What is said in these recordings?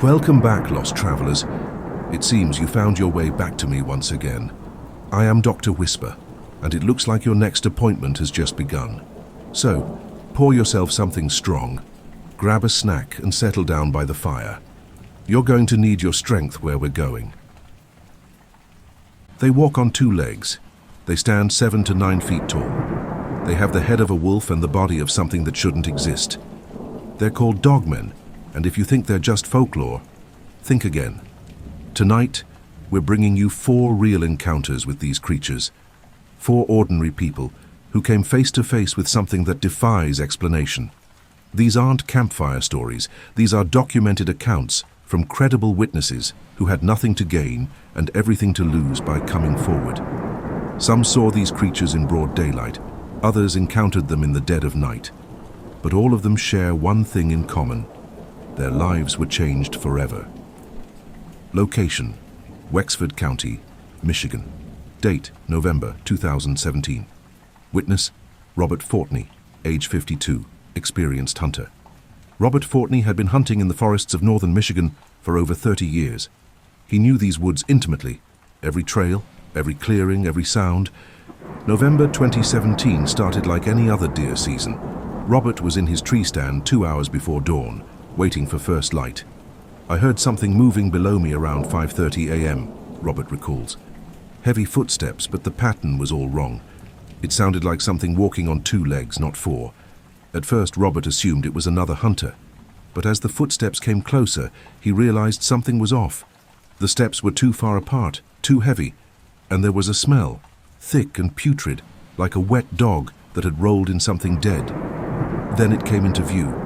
Welcome back, lost travelers. It seems you found your way back to me once again. I am Dr. Whisper, and it looks like your next appointment has just begun. So, pour yourself something strong, grab a snack and settle down by the fire. You're going to need your strength where we're going. They walk on two legs. They stand 7 to 9 feet tall. They have the head of a wolf and the body of something that shouldn't exist. They're called Dogmen, and if you think they're just folklore, think again. Tonight, we're bringing you 4 real encounters with these creatures. 4 ordinary people who came face to face with something that defies explanation. These aren't campfire stories. These are documented accounts from credible witnesses who had nothing to gain and everything to lose by coming forward. Some saw these creatures in broad daylight. Others encountered them in the dead of night. But all of them share one thing in common. Their lives were changed forever. Location: Wexford County, Michigan. Date: November 2017. Witness: Robert Fortney, age 52, experienced hunter. Robert Fortney had been hunting in the forests of northern Michigan for over 30 years. He knew these woods intimately, every trail, every clearing, every sound. November 2017 started like any other deer season. Robert was in his tree stand 2 hours before dawn, waiting for first light. I heard something moving below me around 5:30 a.m., Robert recalls. Heavy footsteps, but the pattern was all wrong. It sounded like something walking on 2 legs, not 4. At first, Robert assumed it was another hunter. But as the footsteps came closer, he realized something was off. The steps were too far apart, too heavy, and there was a smell, thick and putrid, like a wet dog that had rolled in something dead. Then it came into view.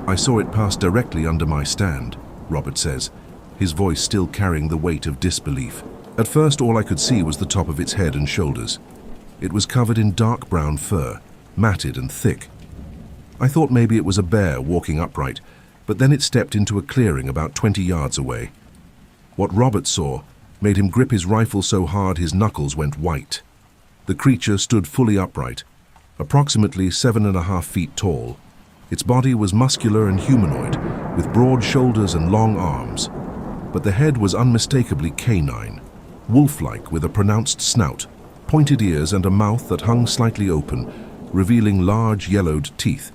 I saw it pass directly under my stand, Robert says, his voice still carrying the weight of disbelief. At first, all I could see was the top of its head and shoulders. It was covered in dark brown fur, matted and thick. I thought maybe it was a bear walking upright, but then it stepped into a clearing about 20 yards away. What Robert saw made him grip his rifle so hard his knuckles went white. The creature stood fully upright, approximately 7.5 feet tall. Its body was muscular and humanoid, with broad shoulders and long arms. But the head was unmistakably canine, wolf-like with a pronounced snout, pointed ears and a mouth that hung slightly open, revealing large yellowed teeth.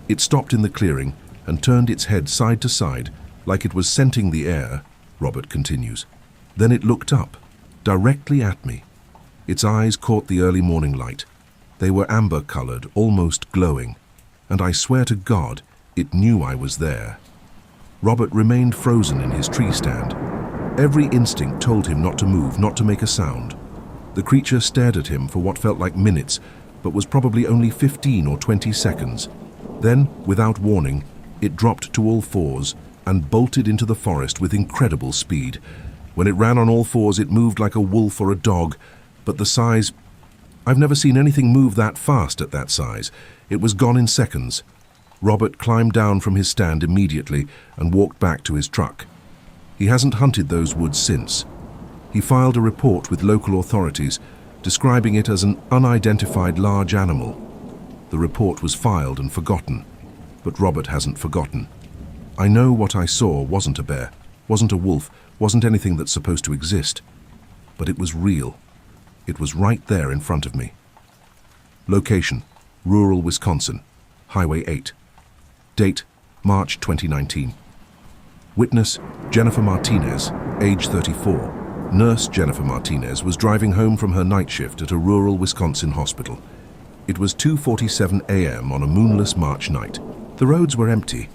It stopped in the clearing and turned its head side to side, like it was scenting the air, Robert continues. Then it looked up, directly at me. Its eyes caught the early morning light. They were amber-colored, almost glowing, and I swear to God, it knew I was there. Robert remained frozen in his tree stand. Every instinct told him not to move, not to make a sound. The creature stared at him for what felt like minutes, but was probably only 15 or 20 seconds. Then, without warning, it dropped to all fours and bolted into the forest with incredible speed. When it ran on all fours, it moved like a wolf or a dog, but the size... I've never seen anything move that fast at that size. It was gone in seconds. Robert climbed down from his stand immediately and walked back to his truck. He hasn't hunted those woods since. He filed a report with local authorities, describing it as an unidentified large animal. The report was filed and forgotten, but Robert hasn't forgotten. I know what I saw wasn't a bear, wasn't a wolf, wasn't anything that's supposed to exist, but it was real. It was right there in front of me. Location: rural Wisconsin, Highway 8. Date: March 2019. Witness: Jennifer Martinez, age 34. Nurse Jennifer Martinez was driving home from her night shift at a rural Wisconsin hospital. It was 2:47 a.m. on a moonless March night. The roads were empty,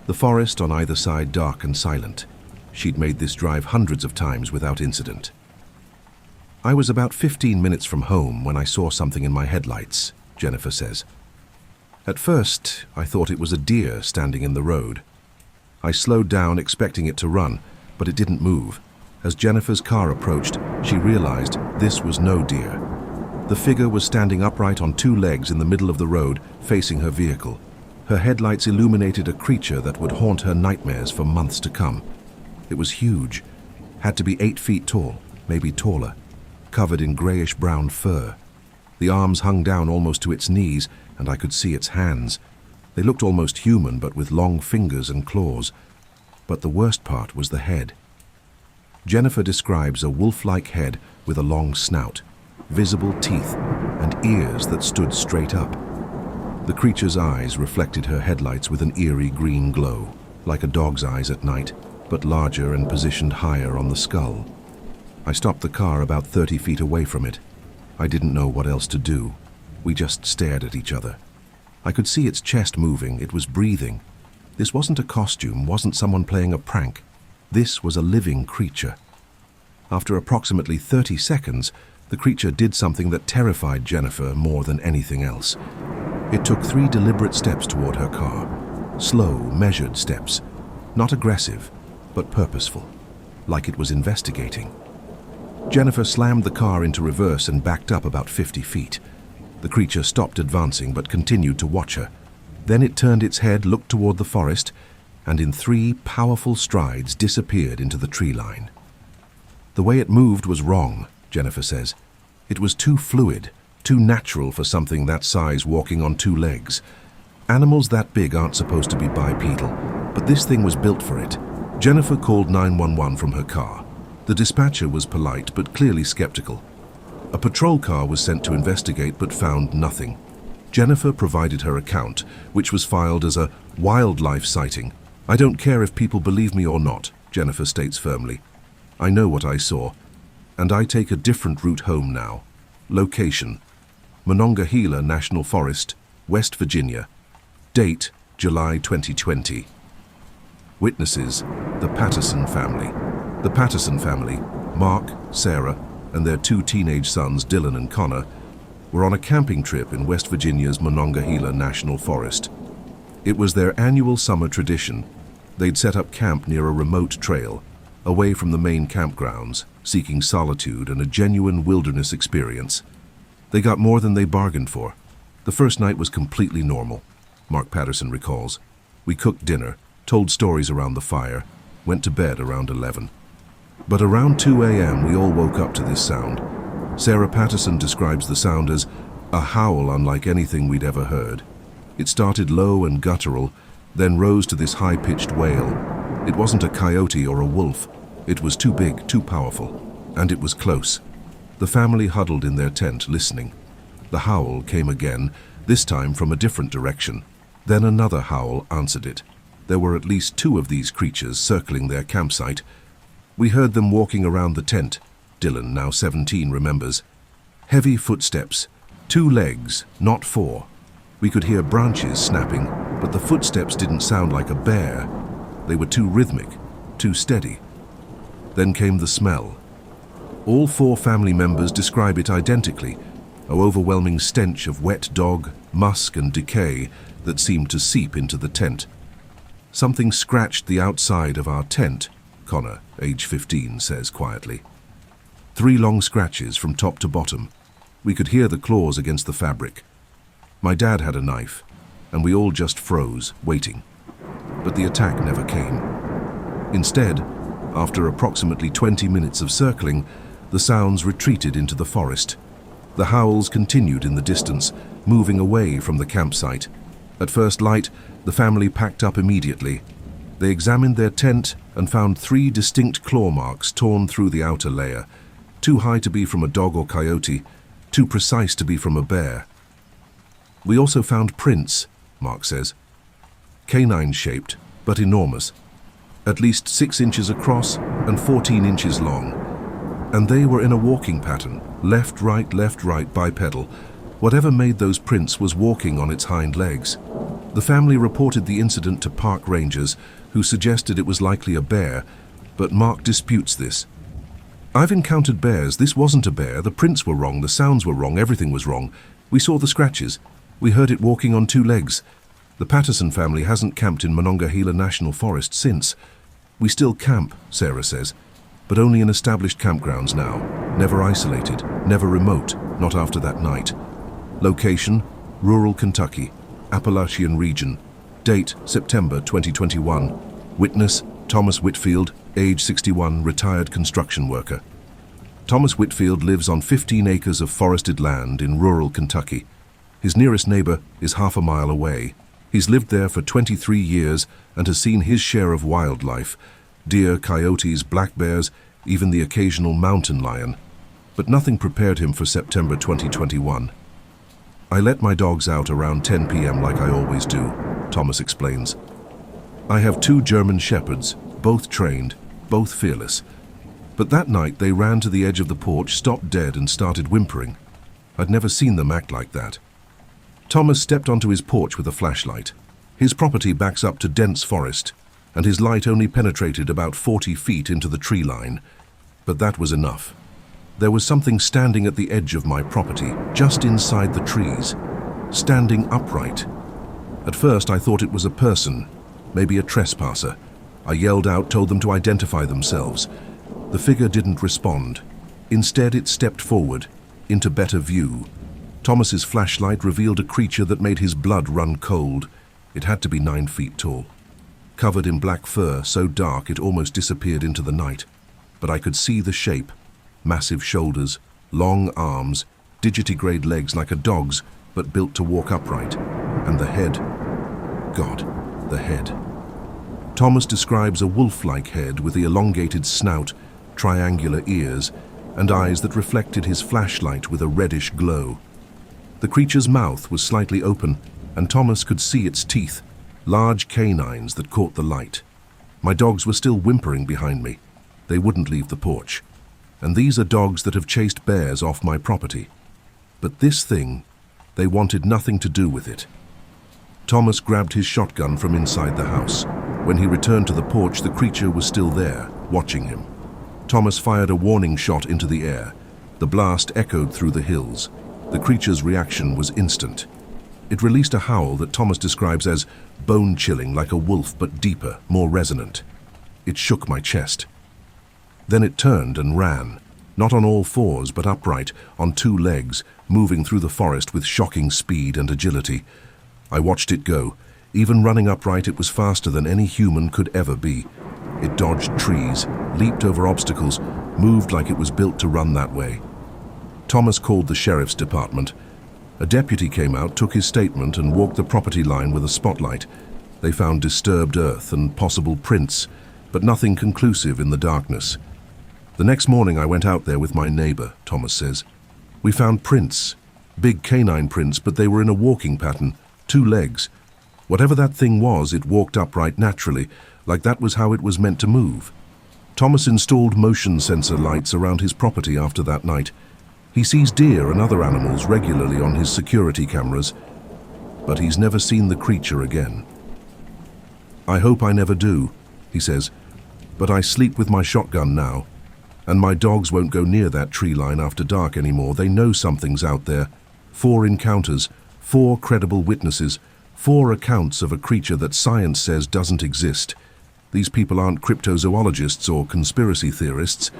the forest on either side dark and silent. She'd made this drive hundreds of times without incident. I was about 15 minutes from home when I saw something in my headlights, Jennifer says. At first, I thought it was a deer standing in the road. I slowed down, expecting it to run, but it didn't move. As Jennifer's car approached, she realized this was no deer. The figure was standing upright on 2 legs in the middle of the road, facing her vehicle. Her headlights illuminated a creature that would haunt her nightmares for months to come. It was huge, had to be 8 feet tall, maybe taller, covered in grayish-brown fur. The arms hung down almost to its knees, and I could see its hands. They looked almost human, but with long fingers and claws. But the worst part was the head. Jennifer describes a wolf-like head with a long snout, visible teeth, and ears that stood straight up. The creature's eyes reflected her headlights with an eerie green glow, like a dog's eyes at night, but larger and positioned higher on the skull. I stopped the car about 30 feet away from it. I didn't know what else to do. We just stared at each other. I could see its chest moving, it was breathing. This wasn't a costume, wasn't someone playing a prank. This was a living creature. After approximately 30 seconds, the creature did something that terrified Jennifer more than anything else. It took 3 deliberate steps toward her car. Slow, measured steps. Not aggressive, but purposeful, like it was investigating. Jennifer slammed the car into reverse and backed up about 50 feet. The creature stopped advancing but continued to watch her. Then it turned its head, looked toward the forest, and in 3 powerful strides disappeared into the tree line. The way it moved was wrong, Jennifer says. It was too fluid, too natural for something that size walking on 2 legs. Animals that big aren't supposed to be bipedal, but this thing was built for it. Jennifer called 911 from her car. The dispatcher was polite but clearly skeptical. A patrol car was sent to investigate but found nothing. Jennifer provided her account, which was filed as a wildlife sighting. "I don't care if people believe me or not," Jennifer states firmly. "I know what I saw, and I take a different route home now." Location: Monongahela National Forest, West Virginia. Date: July 2020. Witnesses: the Patterson family. The Patterson family, Mark, Sarah, and their 2 teenage sons, Dylan and Connor, were on a camping trip in West Virginia's Monongahela National Forest. It was their annual summer tradition. They'd set up camp near a remote trail, away from the main campgrounds, seeking solitude and a genuine wilderness experience. They got more than they bargained for. The first night was completely normal, Mark Patterson recalls. "We cooked dinner, told stories around the fire, went to bed around 11. But around 2 a.m. we all woke up to this sound. Sarah Patterson describes the sound as a howl unlike anything we'd ever heard. It started low and guttural, then rose to this high-pitched wail. It wasn't a coyote or a wolf. It was too big, too powerful, and it was close. The family huddled in their tent, listening. The howl came again, this time from a different direction. Then another howl answered it. There were at least 2 of these creatures circling their campsite. We heard them walking around the tent," Dylan, now 17, remembers. "Heavy footsteps, 2 legs, not 4. We could hear branches snapping, but the footsteps didn't sound like a bear. They were too rhythmic, too steady." Then came the smell. All 4 family members describe it identically, an overwhelming stench of wet dog, musk and decay that seemed to seep into the tent. "Something scratched the outside of our tent," Connor, age 15, says quietly. 3 long scratches from top to bottom. We could hear the claws against the fabric. My dad had a knife, and we all just froze, waiting. But the attack never came. Instead, after approximately 20 minutes of circling, the sounds retreated into the forest. The howls continued in the distance, moving away from the campsite. At first light, the family packed up immediately. They examined their tent and found 3 distinct claw marks torn through the outer layer, too high to be from a dog or coyote, too precise to be from a bear. "We also found prints," Mark says. "Canine-shaped, but enormous. At least 6 inches across and 14 inches long. And they were in a walking pattern, left, right, bipedal. Whatever made those prints was walking on its hind legs." The family reported the incident to park rangers, who suggested it was likely a bear, but Mark disputes this. "I've encountered bears. This wasn't a bear. The prints were wrong, the sounds were wrong, everything was wrong. We saw the scratches. We heard it walking on 2 legs. The Patterson family hasn't camped in Monongahela National Forest since. We still camp," Sarah says, "but only in established campgrounds now. Never isolated, never remote, not after that night." Location: rural Kentucky, Appalachian region. Date: September 2021. Witness: Thomas Whitfield, age 61, retired construction worker. Thomas Whitfield lives on 15 acres of forested land in rural Kentucky. His nearest neighbor is half a mile away. He's lived there for 23 years and has seen his share of wildlife: deer, coyotes, black bears, even the occasional mountain lion. But nothing prepared him for September 2021. I let my dogs out around 10 p.m. like I always do, Thomas explains. I have 2 German shepherds, both trained, both fearless. But that night they ran to the edge of the porch, stopped dead and started whimpering. I'd never seen them act like that. Thomas stepped onto his porch with a flashlight. His property backs up to dense forest, and his light only penetrated about 40 feet into the tree line. But that was enough. There was something standing at the edge of my property, just inside the trees, standing upright. At first I thought it was a person, maybe a trespasser. I yelled out, told them to identify themselves. The figure didn't respond. Instead it stepped forward, into better view. Thomas's flashlight revealed a creature that made his blood run cold. It had to be 9 feet tall. Covered in black fur, so dark it almost disappeared into the night. But I could see the shape. Massive shoulders, long arms, digitigrade legs like a dog's, but built to walk upright. And the head. God, the head. Thomas describes a wolf-like head with the elongated snout, triangular ears, and eyes that reflected his flashlight with a reddish glow. The creature's mouth was slightly open, and Thomas could see its teeth, large canines that caught the light. My dogs were still whimpering behind me. They wouldn't leave the porch. And these are dogs that have chased bears off my property. But this thing, they wanted nothing to do with it. Thomas grabbed his shotgun from inside the house. When he returned to the porch, the creature was still there, watching him. Thomas fired a warning shot into the air. The blast echoed through the hills. The creature's reaction was instant. It released a howl that Thomas describes as bone-chilling, like a wolf, but deeper, more resonant. It shook my chest. Then it turned and ran, not on all fours, but upright, on 2 legs, moving through the forest with shocking speed and agility. I watched it go. Even running upright, it was faster than any human could ever be. It dodged trees, leaped over obstacles, moved like it was built to run that way. Thomas called the sheriff's department. A deputy came out, took his statement, and walked the property line with a spotlight. They found disturbed earth and possible prints, but nothing conclusive in the darkness. The next morning I went out there with my neighbor, Thomas says. We found prints, big canine prints, but they were in a walking pattern, 2 legs. Whatever that thing was, it walked upright naturally, like that was how it was meant to move. Thomas installed motion sensor lights around his property after that night. He sees deer and other animals regularly on his security cameras, but he's never seen the creature again. I hope I never do, he says, but I sleep with my shotgun now. And my dogs won't go near that tree line after dark anymore. They know something's out there. 4 encounters, 4 credible witnesses, 4 accounts of a creature that science says doesn't exist. These people aren't cryptozoologists or conspiracy theorists.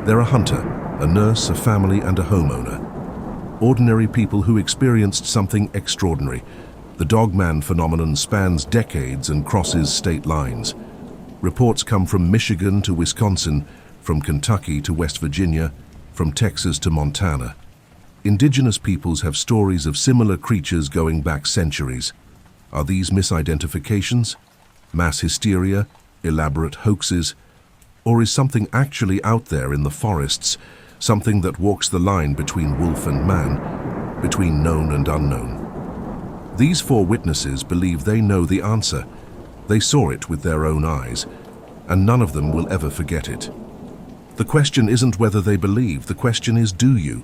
They're a hunter, a nurse, a family, and a homeowner. Ordinary people who experienced something extraordinary. The Dogman phenomenon spans decades and crosses state lines. Reports come from Michigan to Wisconsin, from Kentucky to West Virginia, from Texas to Montana. Indigenous peoples have stories of similar creatures going back centuries. Are these misidentifications? Mass hysteria? Elaborate hoaxes? Or is something actually out there in the forests, something that walks the line between wolf and man, between known and unknown? These 4 witnesses believe they know the answer. They saw it with their own eyes, and none of them will ever forget it. The question isn't whether they believe, the question is, do you?